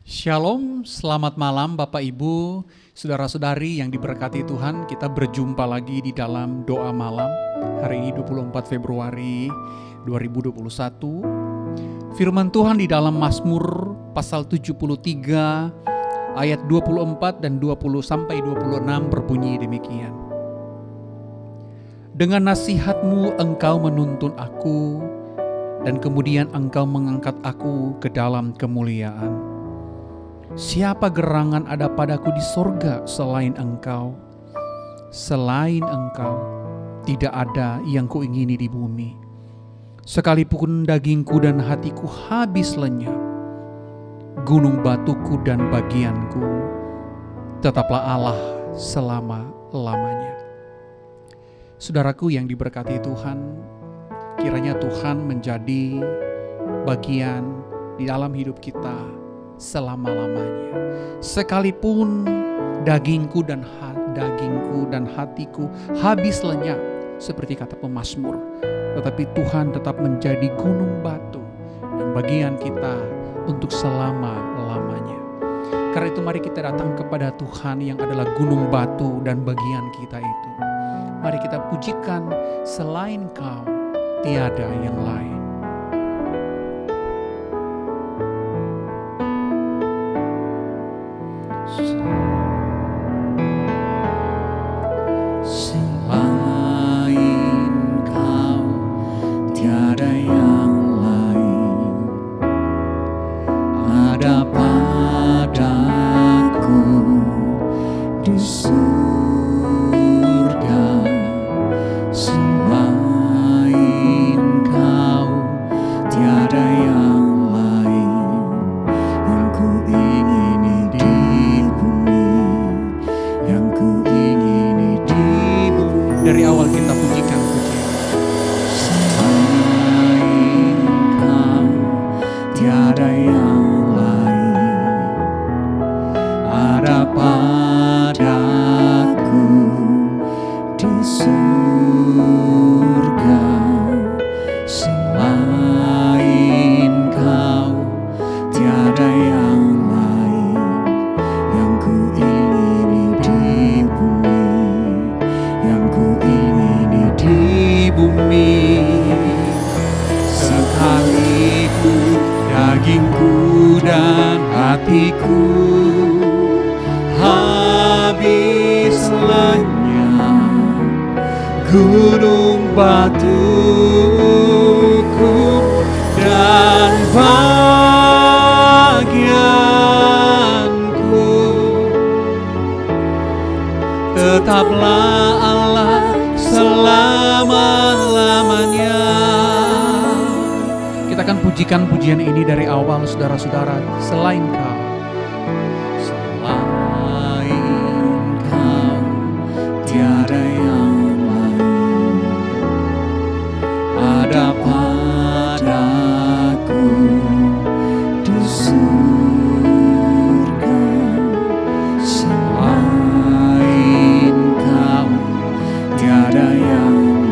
Shalom, selamat malam Bapak Ibu, saudara-saudari yang diberkati Tuhan. Kita berjumpa lagi di dalam doa malam. Hari ini 24 Februari 2021. Firman Tuhan di dalam Mazmur pasal 73 ayat 24 dan 20 sampai 26 berbunyi demikian. Dengan nasihat-Mu Engkau menuntun aku, dan kemudian Engkau mengangkat aku ke dalam kemuliaan. Siapa gerangan ada padaku di sorga selain Engkau? Selain Engkau, tidak ada yang kuingini di bumi. Sekalipun dagingku dan hatiku habis lenyap, gunung batuku dan bagianku, tetaplah Allah selama-lamanya. Saudaraku yang diberkati Tuhan, kiranya Tuhan menjadi bagian di dalam hidup kita selama-lamanya. Sekalipun dagingku dan hatiku habis lenyap, seperti kata pemazmur, tetapi Tuhan tetap menjadi gunung batu dan bagian kita untuk selama-lamanya. Karena itu mari kita datang kepada Tuhan yang adalah gunung batu dan bagian kita itu. Mari kita pujikan, selain Kau tiada yang lain. Dari awal kita pujikan selain Kau tiada yang lain, ada padaku di surga. Selain Kau tiada yang lain, yang kuingini di bumi, yang kuingini di bumi. Sekalipun dagingku dan hatiku habis lenyap, gunung batuku dan bagianku, tetaplah Allah selama-lamanya. Kita akan pujikan pujian ini dari awal, saudara-saudara. Selain Kau, selain Kau tiada yang lain, ada padaku di surga. Selain Kau tiada yang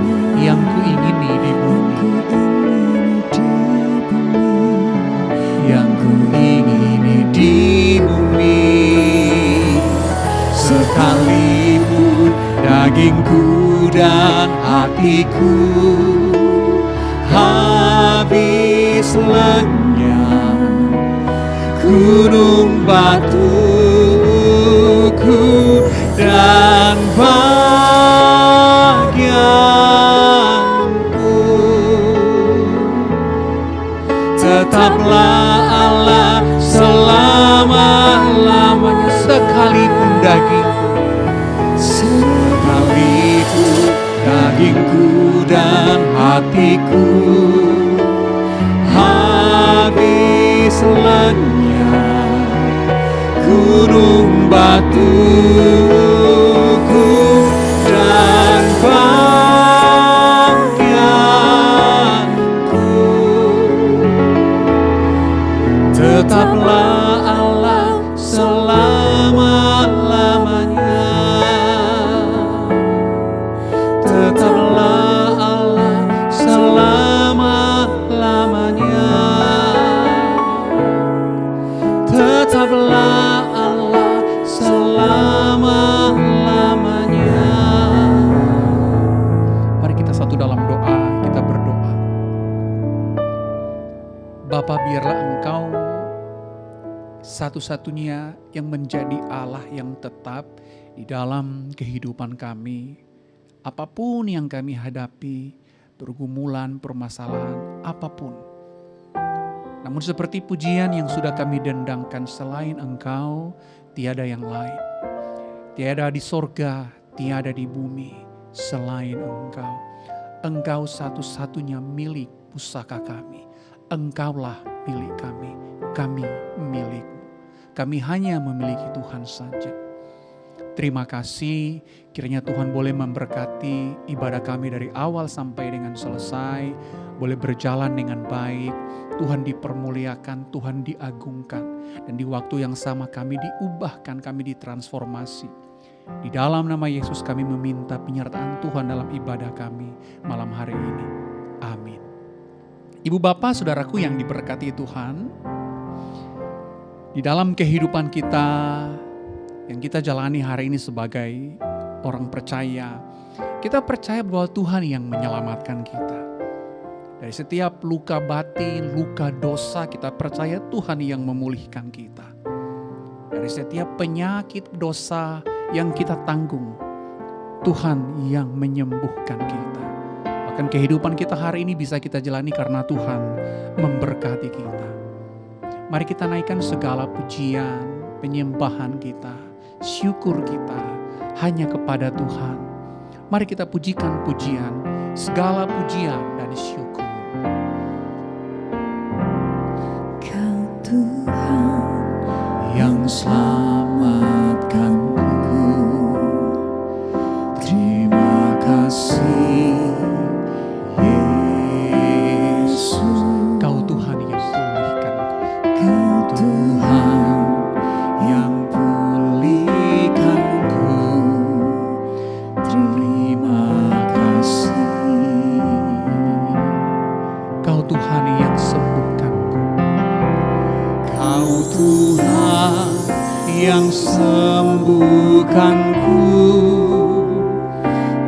kuingini di bumi, yang kuingini di bumi. Sekalipun dagingku dan hatiku habis lenyap, gunung batuku dan bagianku, tetaplah Allah selama-lamanya. Sekalipun dagingku dan hatiku habis lenyap, gunung batuku dan bagianku, tetaplah Allah selama-lamanya. Tetaplah Allah selama-lamanya. Tetaplah satu-satunya yang menjadi Allah yang tetap di dalam kehidupan kami. Apapun yang kami hadapi, pergumulan, permasalahan, apapun. Namun seperti pujian yang sudah kami dendangkan, selain Engkau, tiada yang lain. Tiada di sorga, tiada di bumi, selain Engkau. Engkau satu-satunya milik pusaka kami. Engkaulah milik kami milik-Mu. Kami hanya memiliki Tuhan saja. Terima kasih, kiranya Tuhan boleh memberkati ibadah kami dari awal sampai dengan selesai, boleh berjalan dengan baik, Tuhan dipermuliakan, Tuhan diagungkan, dan di waktu yang sama kami diubahkan, kami ditransformasi. Di dalam nama Yesus kami meminta penyertaan Tuhan dalam ibadah kami malam hari ini. Amin. Ibu Bapa, saudaraku yang diberkati Tuhan, di dalam kehidupan kita yang kita jalani hari ini sebagai orang percaya, kita percaya bahwa Tuhan yang menyelamatkan kita. Dari setiap luka batin, luka dosa, kita percaya Tuhan yang memulihkan kita. Dari setiap penyakit dosa yang kita tanggung, Tuhan yang menyembuhkan kita. Bahkan kehidupan kita hari ini bisa kita jalani karena Tuhan memberkati kita. Mari kita naikkan segala pujian, penyembahan kita, syukur kita hanya kepada Tuhan. Mari kita pujikan pujian, segala pujian dan syukur. Kau Tuhan yang selamatkanku, terima kasih Yesus. Kau Tuhan yang pulihkan. Kau Tuhan yang pulihkanku, terima kasih. Kau Tuhan yang sembuhkanku. Kau Tuhan yang sembuhkanku,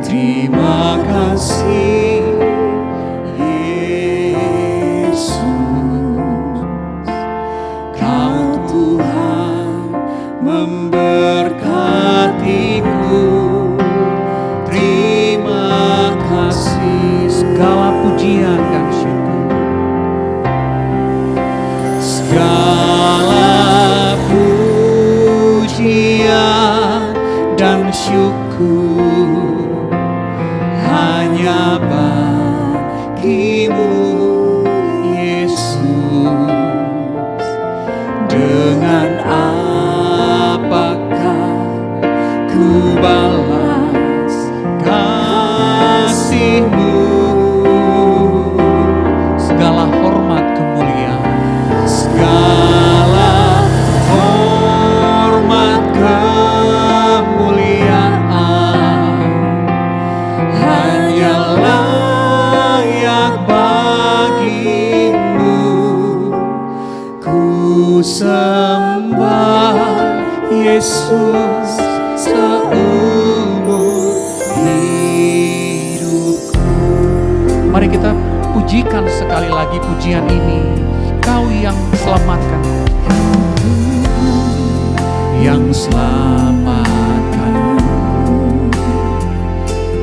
terima kasih Yesus. Kau Tuhan memberkatiku, terima kasih. Segala pujian dan syukur. Segala pujian dan syukur hanya bagi-Mu Yesus. Dengan apakah ku balas kasih-Mu? Segala hormat kemuliaan. Segala hormat kemuliaan hanya layak bagi-Mu. Ku sembah Yesus seumur hidupku. Mari kita pujikan sekali lagi pujian ini. Kau yang selamatkan. Yang selamatkanku,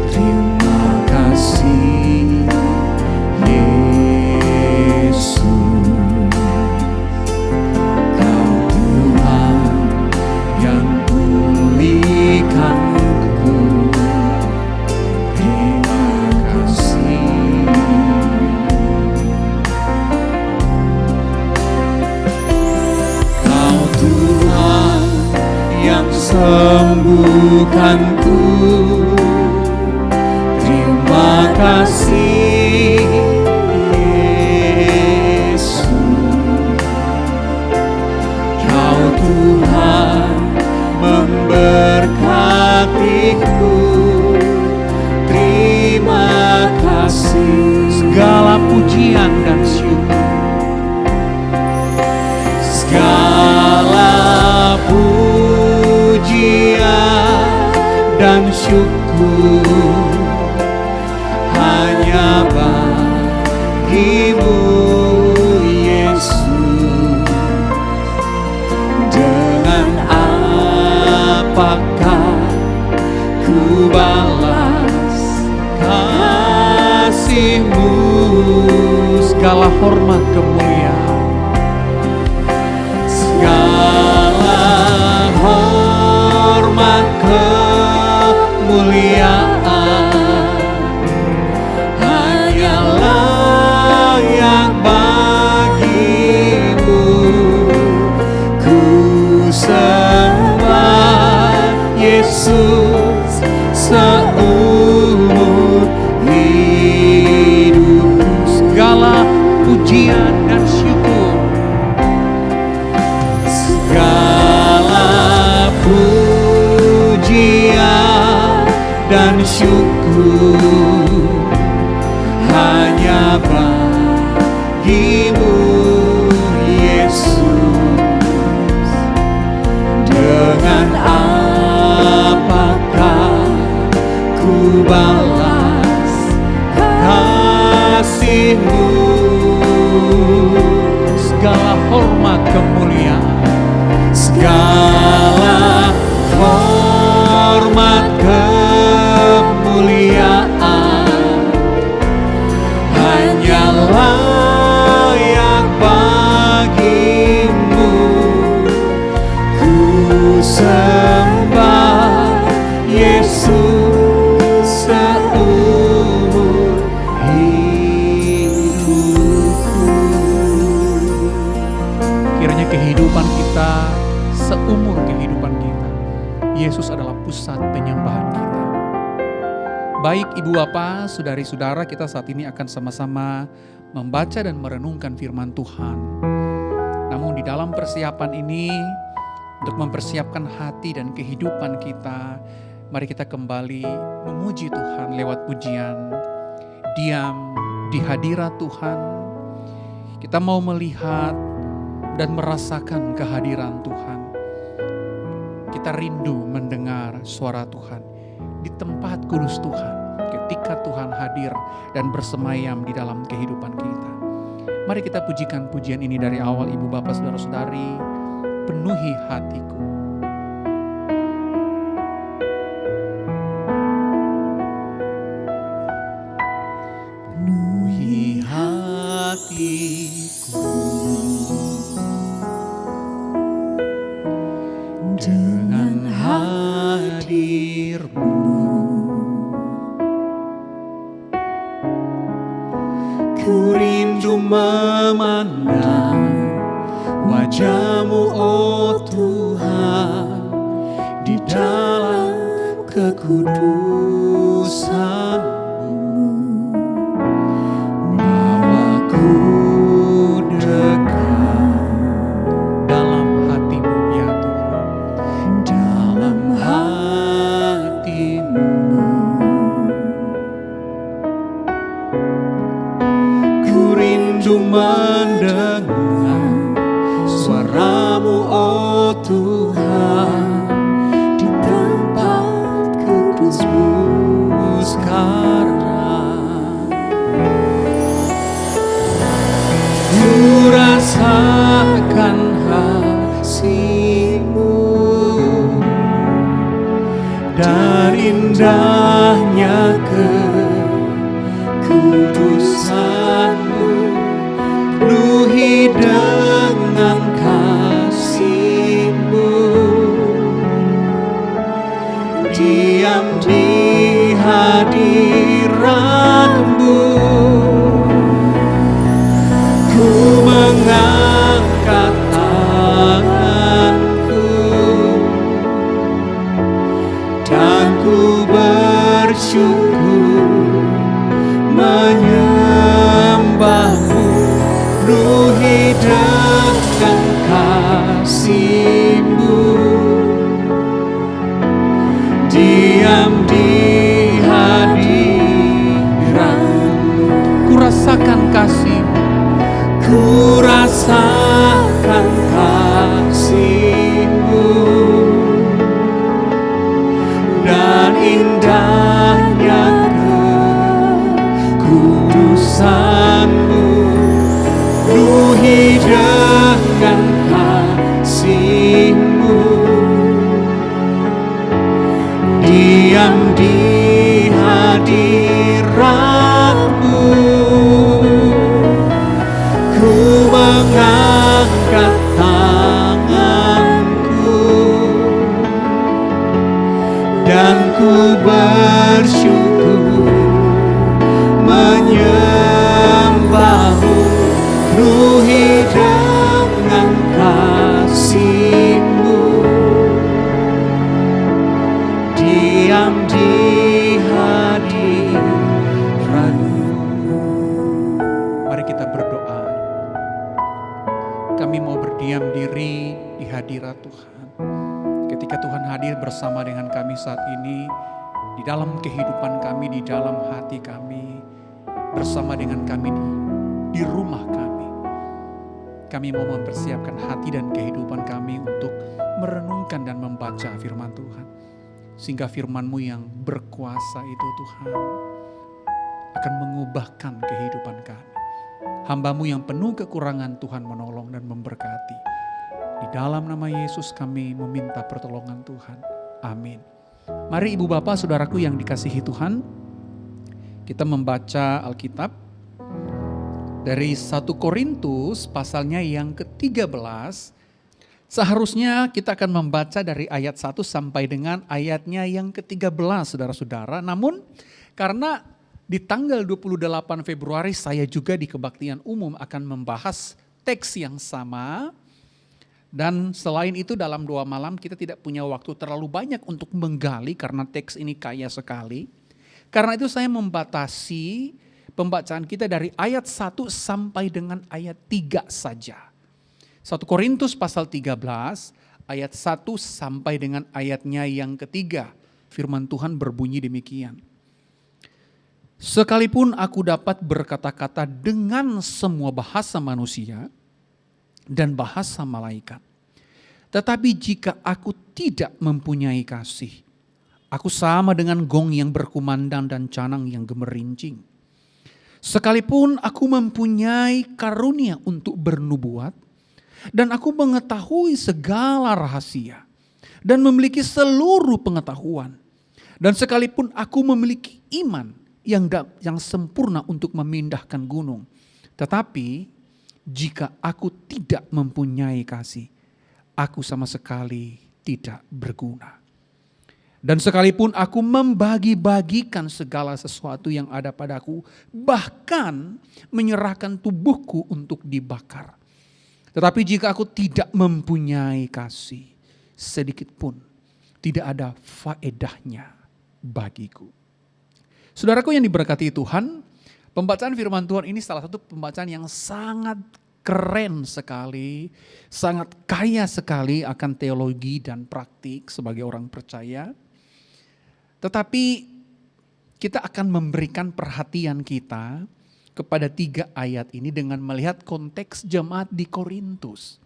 terima kasih Yesus. Kau Tuhan yang pulihkanku, terima kasih. Kau Tuhan yang sembuhkanku, terima kasih Yesus. Kau Tuhan memberkatiku, terima kasih. Segala pujian dan syukur. Segala pujian dan syukur hanya bagi-Mu Yesus. balas kasih-Mu. Segala hormat kemuliaan, segala hormat kemuliaan hanya layak bagi-Mu. Ku sembah Yesus seumur hidup. segala pujian dan syukur, Segala pujian dan syukur hanya bagi-Mu, Yesus. Dengan apakah ku balas kasih-Mu? segala hormat kemuliaan, Segala hormat kemuliaan hanya layak bagi-Mu. Ku sembah Yesus seumur hidupku. kiranya kehidupan kita, seumur kehidupan kita, Yesus adalah pusat penyembahan kita. Baik Ibu Bapak, Saudari-saudara, kita saat ini akan sama-sama membaca dan merenungkan firman Tuhan. Namun di dalam persiapan ini, untuk mempersiapkan hati dan kehidupan kita, mari kita kembali memuji Tuhan lewat pujian. Diam di hadirat Tuhan, kita mau melihat dan merasakan kehadiran Tuhan. Kita rindu mendengar suara Tuhan di tempat kudus Tuhan ketika Tuhan hadir dan bersemayam di dalam kehidupan kita. Mari kita pujikan pujian ini dari awal. Ibu Bapak Saudara-saudari, penuhi hatiku. Penuhi hatiku dengan hadir-Mu. Ku rindu memandang wajah-Mu, oh Tuhan, di dalam kekudusan-Mu. Bawaku dekat Dalam hatimu ya Tuhan, dalam hati-Mu. Ku rindu mendengar suara-Mu, oh Tuhan, di tempat kudus-Mu sekarang. Ku rasakan kasih-Mu dan indahnya kekudusan-Mu. Penuhi dengan kasih-Mu, diam di hadirat-Mu. Ku mengangkat tanganku dan ku bersyukur menyembah ku bersyukur menyembahmu, penuhi dengan kasih-Mu, diam di hadirat-Mu. Mari kita berdoa. Kami mau berdiam diri di hadirat Tuhan. Ketika Tuhan hadir bersama dengan kami saat ini, di dalam kehidupan kami, di dalam hati kami, bersama dengan kami di rumah kami. Kami mau mempersiapkan hati dan kehidupan kami untuk merenungkan dan membaca firman Tuhan. Sehingga firman-Mu yang berkuasa itu Tuhan akan mengubahkan kehidupan kami. Hamba-Mu yang penuh kekurangan Tuhan menolong dan memberkati. Di dalam nama Yesus kami meminta pertolongan Tuhan. Amin. Mari ibu bapak saudaraku yang dikasihi Tuhan, kita membaca Alkitab dari 1 Korintus pasalnya yang ke-13. Seharusnya kita akan membaca dari ayat 1 sampai dengan ayatnya yang ke-13 saudara-saudara. Namun karena di tanggal 28 Februari saya juga di kebaktian umum akan membahas teks yang sama. Dan selain itu dalam 2 malam kita tidak punya waktu terlalu banyak untuk menggali karena teks ini kaya sekali. Karena itu saya membatasi pembacaan kita dari ayat 1 sampai dengan ayat 3 saja. 1 Korintus pasal 13 ayat 1 sampai dengan ayatnya yang ketiga. Firman Tuhan berbunyi demikian. Sekalipun aku dapat berkata-kata dengan semua bahasa manusia dan bahasa malaikat, tetapi jika aku tidak mempunyai kasih, aku sama dengan gong yang berkumandang dan canang yang gemerincing. Sekalipun aku mempunyai karunia untuk bernubuat, dan aku mengetahui segala rahasia, dan memiliki seluruh pengetahuan, dan sekalipun aku memiliki iman yang sempurna untuk memindahkan gunung, tetapi jika aku tidak mempunyai kasih, aku sama sekali tidak berguna. Dan sekalipun aku membagi-bagikan segala sesuatu yang ada padaku, bahkan menyerahkan tubuhku untuk dibakar, tetapi jika aku tidak mempunyai kasih, sedikit pun tidak ada faedahnya bagiku. Saudaraku yang diberkati Tuhan, pembacaan firman Tuhan ini salah satu pembacaan yang sangat keren sekali, sangat kaya sekali akan teologi dan praktik sebagai orang percaya. Tetapi kita akan memberikan perhatian kita kepada 3 ayat ini dengan melihat konteks jemaat di Korintus.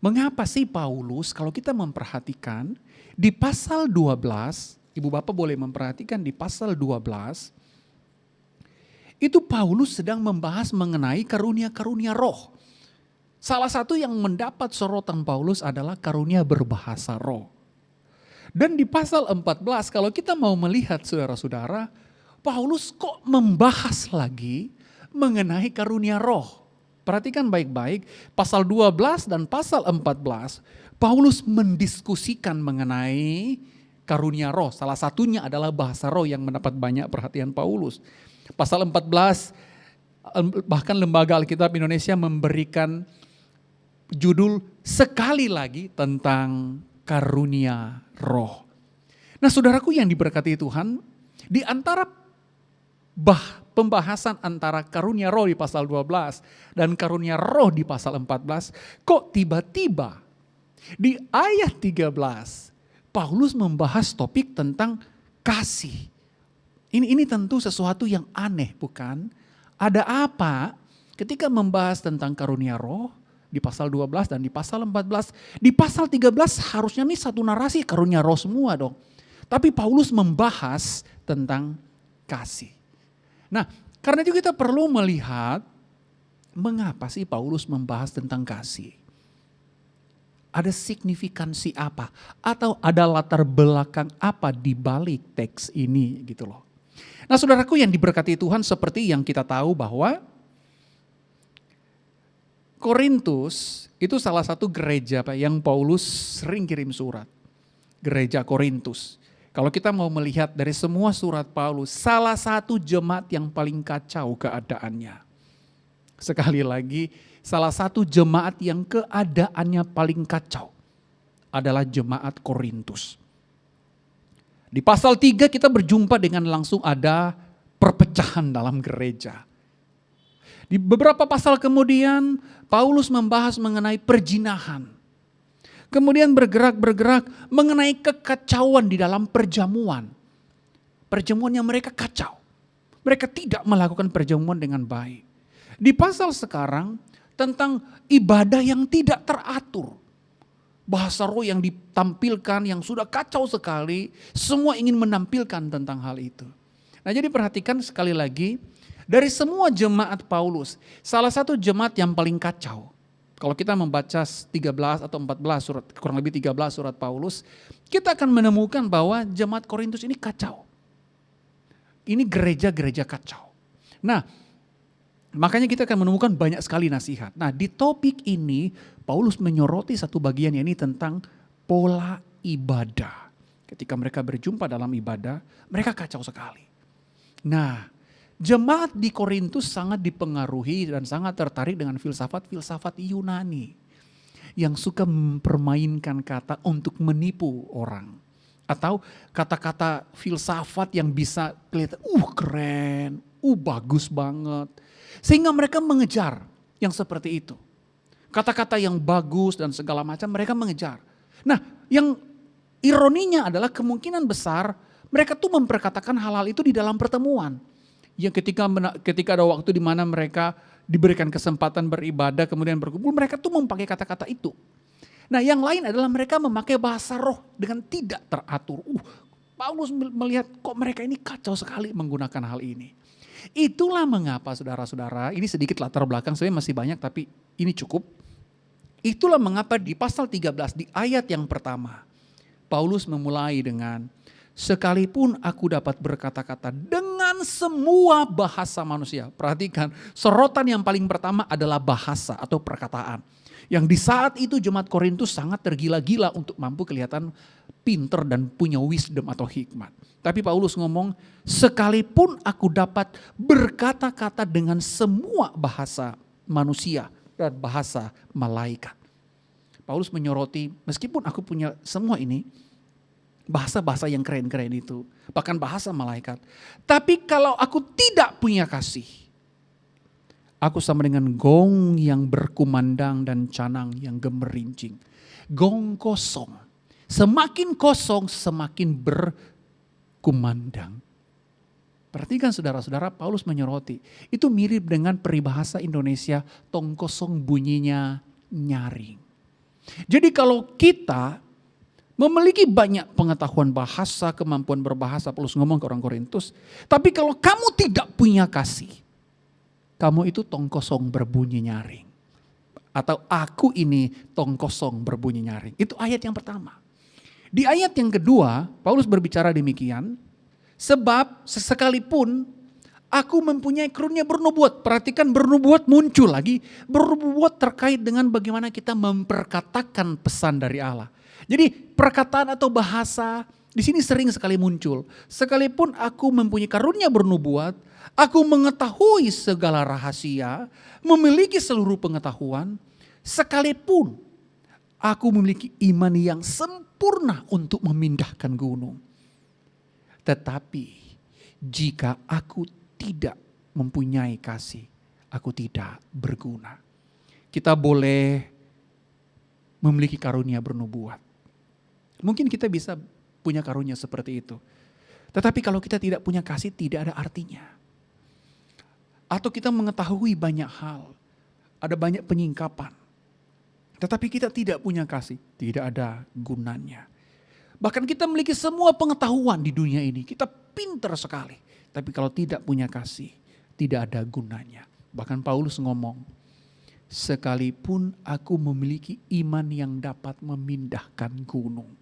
Mengapa sih Paulus, kalau kita memperhatikan di pasal 12, Ibu Bapak boleh memperhatikan di pasal 12, itu Paulus sedang membahas mengenai karunia-karunia roh. Salah satu yang mendapat sorotan Paulus adalah karunia berbahasa roh. Dan di pasal 14 kalau kita mau melihat saudara-saudara, Paulus kok membahas lagi mengenai karunia roh. Perhatikan baik-baik, pasal 12 dan pasal 14, Paulus mendiskusikan mengenai karunia roh. Salah satunya adalah bahasa roh yang mendapat banyak perhatian Paulus. Pasal 14, bahkan Lembaga Alkitab Indonesia memberikan judul sekali lagi tentang karunia roh. Nah saudaraku yang diberkati Tuhan, di antara pembahasan antara karunia roh di pasal 12 dan karunia roh di pasal 14, kok tiba-tiba di ayat 13 Paulus membahas topik tentang kasih. Ini tentu sesuatu yang aneh, bukan? Ada apa ketika membahas tentang karunia roh di pasal 12 dan di pasal 14. Di pasal 13 harusnya nih satu narasi karunia roh semua dong. Tapi Paulus membahas tentang kasih. Nah, karena itu kita perlu melihat mengapa sih Paulus membahas tentang kasih. Ada signifikansi apa? Atau ada latar belakang apa di balik teks ini gitu loh. Nah saudaraku yang diberkati Tuhan, seperti yang kita tahu bahwa Korintus itu salah satu gereja yang Paulus sering kirim surat. Gereja Korintus. Kalau kita mau melihat dari semua surat Paulus, salah satu jemaat yang paling kacau keadaannya. Sekali lagi, salah satu jemaat yang keadaannya paling kacau adalah jemaat Korintus. Di pasal 3 kita berjumpa dengan langsung ada perpecahan dalam gereja. Di beberapa pasal kemudian, Paulus membahas mengenai perjinahan. Kemudian bergerak mengenai kekacauan di dalam perjamuan. Perjamuan yang mereka kacau. Mereka tidak melakukan perjamuan dengan baik. Di pasal sekarang tentang ibadah yang tidak teratur. Bahasa roh yang ditampilkan yang sudah kacau sekali. Semua ingin menampilkan tentang hal itu. Nah jadi perhatikan sekali lagi. Dari semua jemaat Paulus, salah satu jemaat yang paling kacau. Kalau kita membaca 13 atau 14 surat, kurang lebih 13 surat Paulus, kita akan menemukan bahwa jemaat Korintus ini kacau. Ini gereja-gereja kacau. Nah, makanya kita akan menemukan banyak sekali nasihat. Nah, di topik ini Paulus menyoroti satu bagian ini tentang pola ibadah. Ketika mereka berjumpa dalam ibadah, mereka kacau sekali. Nah, jemaat di Korintus sangat dipengaruhi dan sangat tertarik dengan filsafat-filsafat Yunani. Yang suka mempermainkan kata untuk menipu orang. Atau kata-kata filsafat yang bisa kelihatan, keren, bagus banget. Sehingga mereka mengejar yang seperti itu. Kata-kata yang bagus dan segala macam mereka mengejar. Nah yang ironinya adalah kemungkinan besar mereka tuh memperkatakan hal-hal itu di dalam pertemuan. Yang ketika ada waktu di mana mereka diberikan kesempatan beribadah kemudian berkumpul, mereka tuh memakai kata-kata itu. Nah yang lain adalah mereka memakai bahasa roh dengan tidak teratur. Paulus melihat kok mereka ini kacau sekali menggunakan hal ini. Itulah mengapa saudara-saudara, ini sedikit latar belakang, sebenarnya masih banyak tapi ini cukup. Itulah mengapa di pasal 13 di ayat yang pertama, Paulus memulai dengan, sekalipun aku dapat berkata-kata dengan semua bahasa manusia. Perhatikan, sorotan yang paling pertama adalah bahasa atau perkataan. Yang di saat itu jemaat Korintus sangat tergila-gila untuk mampu kelihatan pinter dan punya wisdom atau hikmat. Tapi Paulus ngomong, sekalipun aku dapat berkata-kata dengan semua bahasa manusia dan bahasa malaikat. Paulus menyoroti, meskipun aku punya semua ini, bahasa-bahasa yang keren-keren itu, bahkan bahasa malaikat. Tapi kalau aku tidak punya kasih, aku sama dengan gong yang berkumandang dan canang yang gemerincing. Gong kosong, semakin kosong semakin berkumandang. Perhatikan saudara-saudara, Paulus menyoroti, itu mirip dengan peribahasa Indonesia, tong kosong bunyinya nyaring. Jadi kalau kita memiliki banyak pengetahuan bahasa, kemampuan berbahasa, Paulus ngomong ke orang Korintus. Tapi kalau kamu tidak punya kasih, kamu itu tong kosong berbunyi nyaring. Atau aku ini tong kosong berbunyi nyaring. Itu ayat yang pertama. Di ayat yang kedua, Paulus berbicara demikian. Sebab sekalipun aku mempunyai karunia bernubuat. Perhatikan bernubuat muncul lagi. Bernubuat terkait dengan bagaimana kita memperkatakan pesan dari Allah. Jadi perkataan atau bahasa di sini sering sekali muncul. Sekalipun aku mempunyai karunia bernubuat, aku mengetahui segala rahasia, memiliki seluruh pengetahuan, sekalipun aku memiliki iman yang sempurna untuk memindahkan gunung. Tetapi jika aku tidak mempunyai kasih, aku tidak berguna. Kita boleh memiliki karunia bernubuat. Mungkin kita bisa punya karunia seperti itu. Tetapi kalau kita tidak punya kasih tidak ada artinya. Atau kita mengetahui banyak hal. Ada banyak penyingkapan. Tetapi kita tidak punya kasih. Tidak ada gunanya. Bahkan kita memiliki semua pengetahuan di dunia ini. Kita pintar sekali. Tapi kalau tidak punya kasih tidak ada gunanya. Bahkan Paulus ngomong, sekalipun aku memiliki iman yang dapat memindahkan gunung.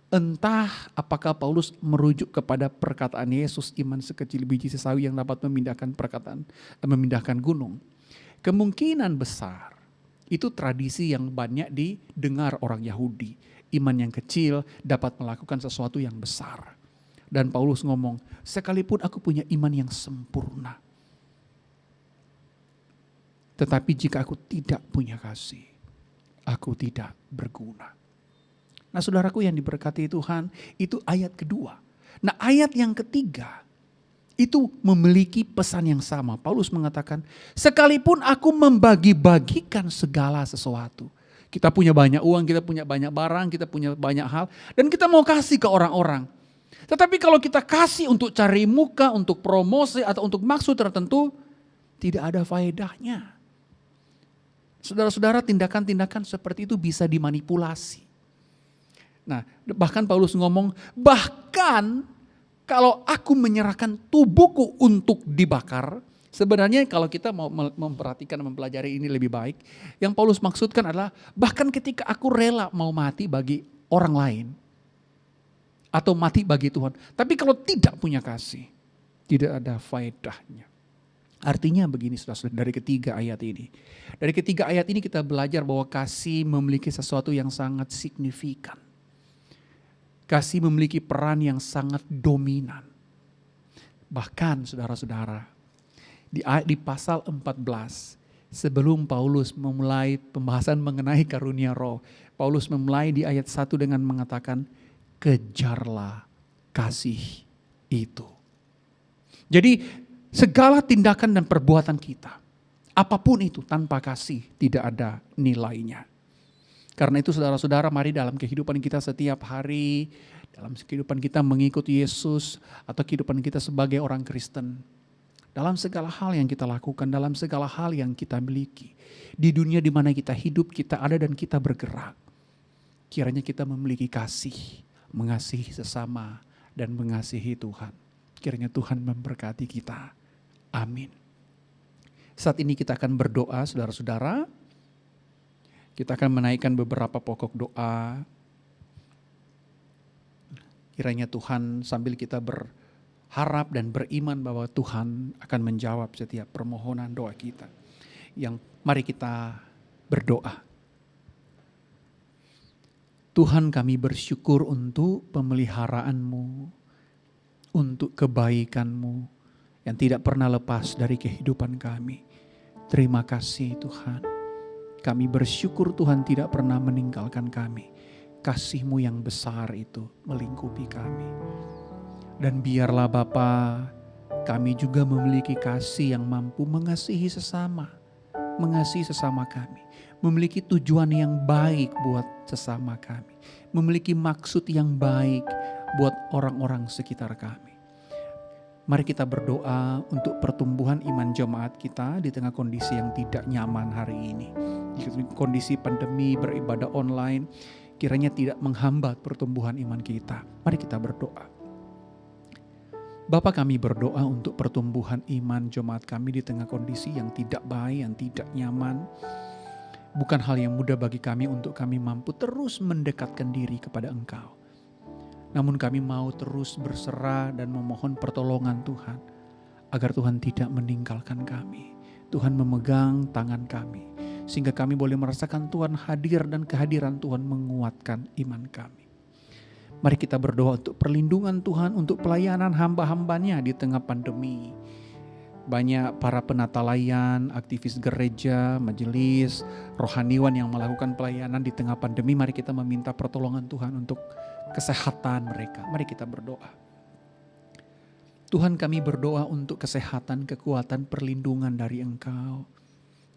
Entah apakah Paulus merujuk kepada perkataan Yesus, iman sekecil biji sesawi yang dapat memindahkan memindahkan gunung. Kemungkinan besar Itu tradisi yang banyak didengar orang Yahudi. Iman yang kecil dapat melakukan sesuatu yang besar. Dan Paulus ngomong, sekalipun aku punya iman yang sempurna, tetapi jika aku tidak punya kasih, aku tidak berguna. Nah saudaraku yang diberkati Tuhan, itu ayat kedua. Nah ayat yang ketiga, itu memiliki pesan yang sama. Paulus mengatakan, sekalipun aku membagi-bagikan segala sesuatu. Kita punya banyak uang, kita punya banyak barang, kita punya banyak hal. Dan kita mau kasih ke orang-orang. Tetapi kalau kita kasih untuk cari muka, untuk promosi atau untuk maksud tertentu, tidak ada faedahnya. Saudara-saudara, tindakan-tindakan seperti itu bisa dimanipulasi. Nah, bahkan Paulus ngomong, bahkan kalau aku menyerahkan tubuhku untuk dibakar, sebenarnya kalau kita mau memperhatikan, mempelajari ini lebih baik, yang Paulus maksudkan adalah bahkan ketika aku rela mau mati bagi orang lain, atau mati bagi Tuhan. Tapi kalau tidak punya kasih, tidak ada faedahnya. Artinya begini saudara-saudara, dari ketiga ayat ini. Dari ketiga ayat ini kita belajar bahwa kasih memiliki sesuatu yang sangat signifikan. Kasih memiliki peran yang sangat dominan. Bahkan saudara-saudara, di pasal 14, sebelum Paulus memulai pembahasan mengenai karunia roh, Paulus memulai di ayat 1 dengan mengatakan, kejarlah kasih itu. Jadi segala tindakan dan perbuatan kita, apapun itu tanpa kasih tidak ada nilainya. Karena itu saudara-saudara, mari dalam kehidupan kita setiap hari, dalam kehidupan kita mengikuti Yesus atau kehidupan kita sebagai orang Kristen, dalam segala hal yang kita lakukan, dalam segala hal yang kita miliki, di dunia di mana kita hidup, kita ada dan kita bergerak, kiranya kita memiliki kasih, mengasihi sesama dan mengasihi Tuhan. Kiranya Tuhan memberkati kita. Amin. Saat ini kita akan berdoa saudara-saudara. Kita akan menaikkan beberapa pokok doa. Kiranya Tuhan sambil kita berharap dan beriman bahwa Tuhan akan menjawab setiap permohonan doa kita. Mari kita berdoa. Tuhan, kami bersyukur untuk pemeliharaan-Mu, untuk kebaikan-Mu yang tidak pernah lepas dari kehidupan kami. Terima kasih Tuhan. Kami bersyukur Tuhan tidak pernah meninggalkan kami. Kasih-Mu yang besar itu melingkupi kami. Dan biarlah Bapa, kami juga memiliki kasih yang mampu mengasihi sesama kami. Memiliki tujuan yang baik buat sesama kami. Memiliki maksud yang baik buat orang-orang sekitar kami. Mari kita berdoa untuk pertumbuhan iman jemaat kita di tengah kondisi yang tidak nyaman hari ini. Di kondisi pandemi, beribadah online, kiranya tidak menghambat pertumbuhan iman kita. Mari kita berdoa. Bapa, kami berdoa untuk pertumbuhan iman jemaat kami di tengah kondisi yang tidak baik, yang tidak nyaman. Bukan hal yang mudah bagi kami untuk kami mampu terus mendekatkan diri kepada Engkau. Namun kami mau terus berserah dan memohon pertolongan Tuhan. Agar Tuhan tidak meninggalkan kami. Tuhan memegang tangan kami. Sehingga kami boleh merasakan Tuhan hadir dan kehadiran Tuhan menguatkan iman kami. Mari kita berdoa untuk perlindungan Tuhan, untuk pelayanan hamba-hambanya di tengah pandemi. Banyak para penata layan, aktivis gereja, majelis, rohaniwan yang melakukan pelayanan di tengah pandemi. Mari kita meminta pertolongan Tuhan untuk kesehatan mereka. Mari kita berdoa. Tuhan, kami berdoa untuk kesehatan, kekuatan, perlindungan dari Engkau.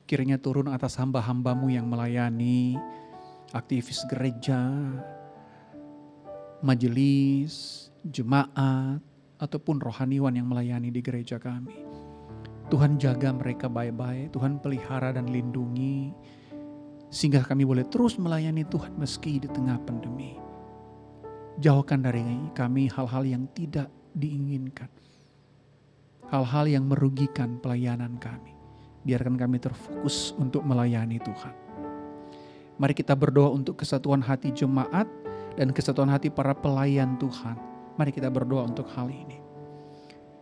Kiranya turun atas hamba-hamba-Mu yang melayani, aktivis gereja, majelis, jemaat, ataupun rohaniwan yang melayani di gereja kami. Tuhan jaga mereka baik-baik, Tuhan pelihara dan lindungi, sehingga kami boleh terus melayani Tuhan meski di tengah pandemi. Jauhkan dari kami hal-hal yang tidak diinginkan, hal-hal yang merugikan pelayanan kami. Biarkan kami terfokus untuk melayani Tuhan. Mari kita berdoa untuk kesatuan hati jemaat dan kesatuan hati para pelayan Tuhan. Mari kita berdoa untuk hal ini.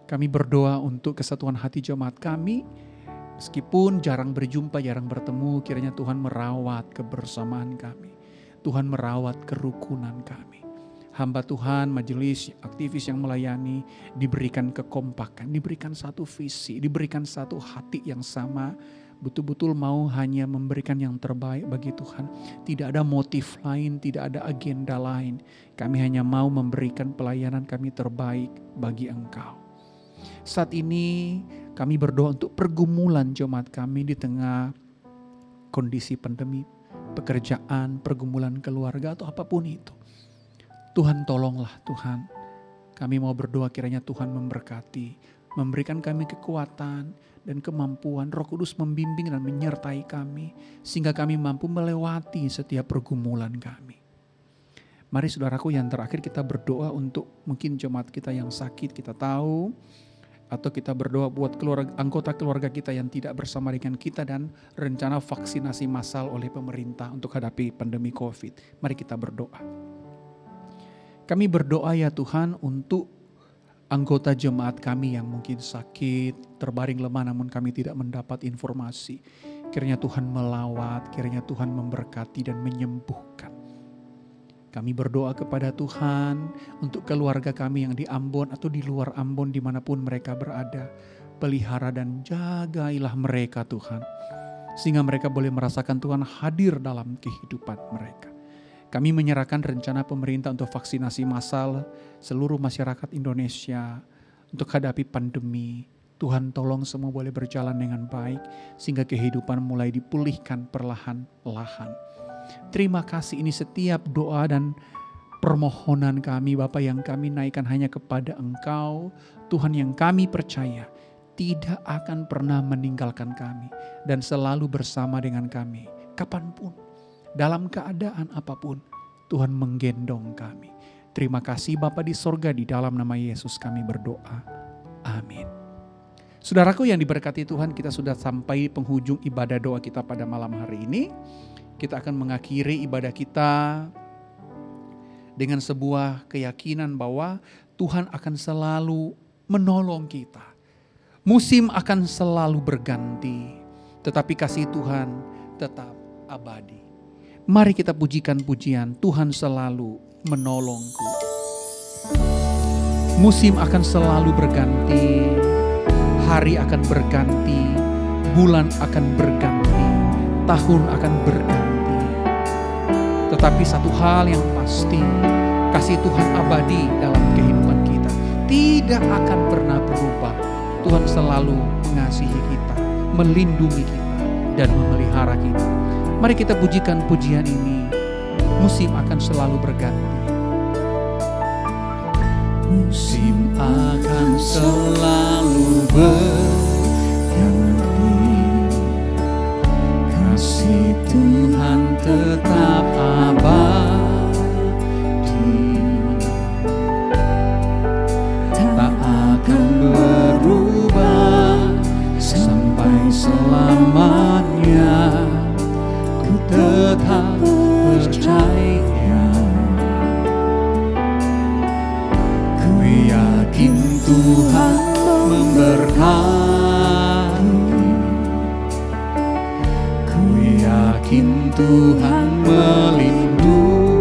Kami berdoa untuk kesatuan hati jemaat kami Meskipun jarang berjumpa, jarang bertemu, kiranya Tuhan merawat kebersamaan kami. Tuhan merawat kerukunan kami. Hamba Tuhan, majelis, aktivis yang melayani, diberikan kekompakan, diberikan satu visi, diberikan satu hati yang sama, betul-betul mau hanya memberikan yang terbaik bagi Tuhan. Tidak ada motif lain, tidak ada agenda lain. Kami hanya mau memberikan pelayanan kami terbaik bagi Engkau. Saat ini kami berdoa untuk pergumulan jemaat kami di tengah kondisi pandemi, pekerjaan, pergumulan keluarga atau apapun itu. Tuhan tolonglah Tuhan. Kami mau berdoa kiranya Tuhan memberkati, memberikan kami kekuatan dan kemampuan. Roh Kudus membimbing dan menyertai kami sehingga kami mampu melewati setiap pergumulan kami. Mari saudaraku, yang terakhir kita berdoa untuk mungkin jemaat kita yang sakit, kita tahu, atau kita berdoa buat anggota keluarga kita yang tidak bersama dengan kita dan rencana vaksinasi massal oleh pemerintah untuk hadapi pandemi COVID. Mari kita berdoa. Kami berdoa ya Tuhan untuk anggota jemaat kami yang mungkin sakit, terbaring lemah namun kami tidak mendapat informasi. Kiranya Tuhan melawat, kiranya Tuhan memberkati dan menyembuhkan. Kami berdoa kepada Tuhan untuk keluarga kami yang di Ambon atau di luar Ambon dimanapun mereka berada. Pelihara dan jagailah mereka Tuhan. Sehingga mereka boleh merasakan Tuhan hadir dalam kehidupan mereka. Kami menyerahkan rencana pemerintah untuk vaksinasi massal seluruh masyarakat Indonesia untuk hadapi pandemi. Tuhan tolong semua boleh berjalan dengan baik sehingga kehidupan mulai dipulihkan perlahan-lahan. Terima kasih, ini setiap doa dan permohonan kami Bapa yang kami naikkan hanya kepada Engkau. Tuhan yang kami percaya tidak akan pernah meninggalkan kami dan selalu bersama dengan kami kapanpun. Dalam keadaan apapun, Tuhan menggendong kami. Terima kasih Bapa di sorga, di dalam nama Yesus kami berdoa. Amin. Saudaraku yang diberkati Tuhan, kita sudah sampai penghujung ibadah doa kita pada malam hari ini. Kita akan mengakhiri ibadah kita dengan sebuah keyakinan bahwa Tuhan akan selalu menolong kita. Musim akan selalu berganti, tetapi kasih Tuhan tetap abadi. Mari kita pujikan pujian, Tuhan selalu menolongku. Musim akan selalu berganti, hari akan berganti, bulan akan berganti, tahun akan berganti. Tetapi satu hal yang pasti, kasih Tuhan abadi dalam kehidupan kita. Tidak akan pernah berubah. Tuhan selalu mengasihi kita, melindungi kita, dan memelihara kita. Mari kita pujikan pujian ini. Musim akan selalu berganti. Musim akan selalu berganti. Kasih Tuhan tetap abadi. Tak akan berubah sampai selamanya. Tetap percaya, ku yakin Tuhan memberkati, ku yakin Tuhan melindungi.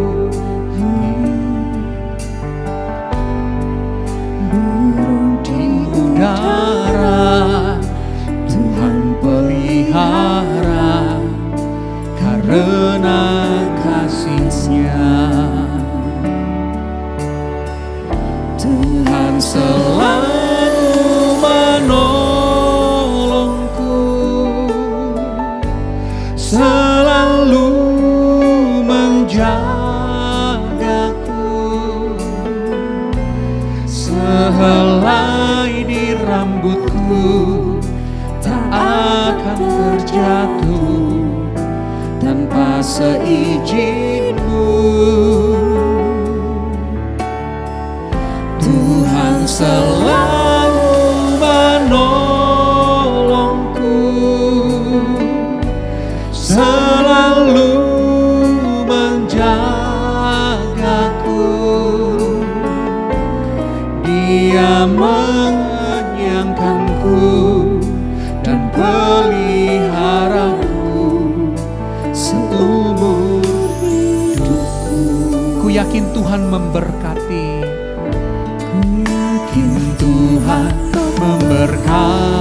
Ku yakin Tuhan memberkati. Ku yakin Tuhan Memberkati.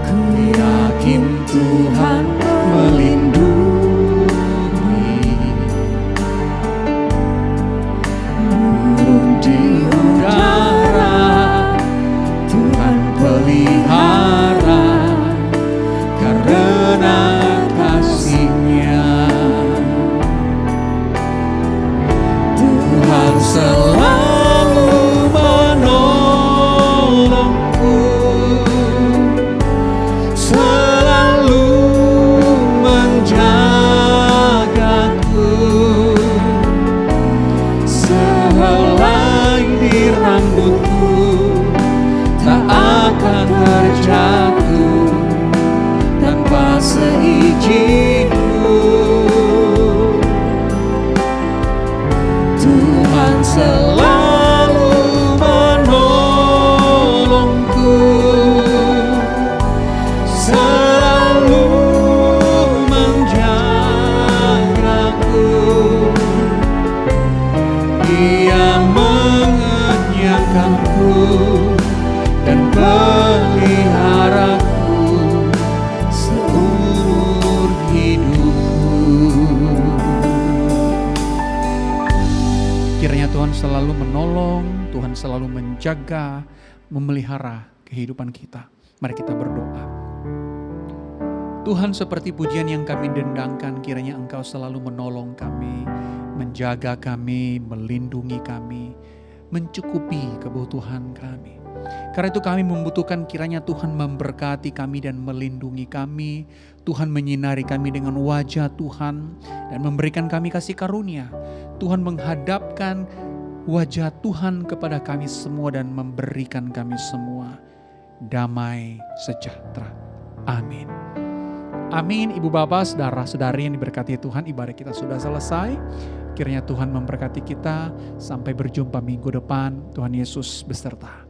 Ku yakin Tuhan Melindungi. burung di udara Tuhan Pelihara karena kasih-Nya. Tuhan selalu menolongku, selalu menjagaku. Sehelai di rambutku tak akan terjatuh tanpa seizinku. Tuhan selalu menolongku, selalu menjagaku. Dia mengenyangkanku dan peliharaku seumur hidupku. Kiranya Tuhan selalu menolong, Tuhan selalu menjaga, memelihara kehidupan kita. Mari kita berdoa. Tuhan, seperti pujian yang kami dendangkan, kiranya Engkau selalu menolong kami, menjaga kami, melindungi kami, mencukupi kebutuhan kami. Karena itu kami membutuhkan kiranya Tuhan memberkati kami dan melindungi kami. Tuhan menyinari kami dengan wajah Tuhan dan memberikan kami kasih karunia. Tuhan menghadapkan wajah Tuhan kepada kami semua dan memberikan kami semua damai sejahtera. Amin. Amin. Ibu bapak, saudara-saudari yang diberkati Tuhan, ibadah kita sudah selesai. Kiranya Tuhan memberkati kita. Sampai berjumpa minggu depan. Tuhan Yesus beserta.